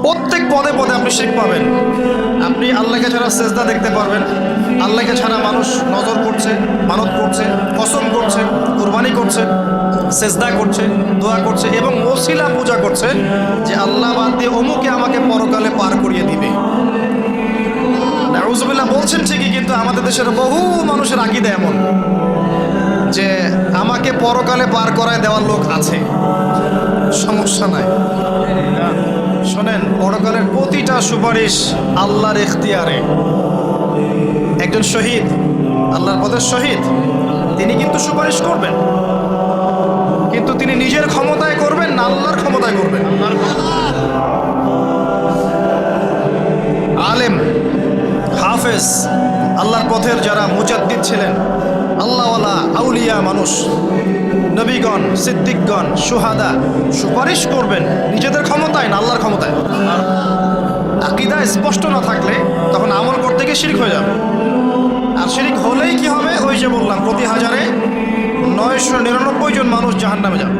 প্রত্যেক পদে পদে আপনি শিরক পাবেন। আপনি আল্লাহকে ছাড়া সেজদা দেখতে পারবেন, আল্লাহকে ছাড়া মানুষ নজর করছে, মানত করছে, কসম করছে, কুরবানি করছে, সেজদা করছে, দোয়া করছে এবং ওসিলা পূজা করছে যে আল্লাহ বাদ দিয়ে অমুকে আমাকে পরকালে পার করিয়ে দিবে। নাউজুবিল্লাহ বলছেন ঠিকই, কিন্তু আমাদের দেশের বহু মানুষের আকীদা এমন যে আমাকে পরকালে পার করায় দেওয়ার লোক আছে, সমস্যা নাই। শোনেন, পরকালের প্রতিটা সুপারিশ আল্লাহর ইখতিয়ারে। একজন শহীদ, আল্লাহর পথের শহীদ, তিনি কিন্তু সুপারিশ করবেন, কিন্তু তিনি নিজের ক্ষমতায় করবেন না আল্লাহর ক্ষমতায় করবেন। আলেম, হাফেজ, আল্লাহর পথের যারা মুজাদ্দিদ ছিলেন, আল্লাহওয়ালা আউলিয়া মানুষ, নবীগণ, সিদ্দিকগণ, সুহাদা সুপারিশ করবেন নিজেদের ক্ষমতায় না আল্লাহর ক্ষমতায়। আকীদা স্পষ্ট না থাকলে তখন আমল করতে গিয়ে শিরক হয়ে যাবে। আর শিরক হলেই কি হবে? ওই যে বললাম, প্রতি হাজারে 999 জন মানুষ জাহান্নামে যাবে।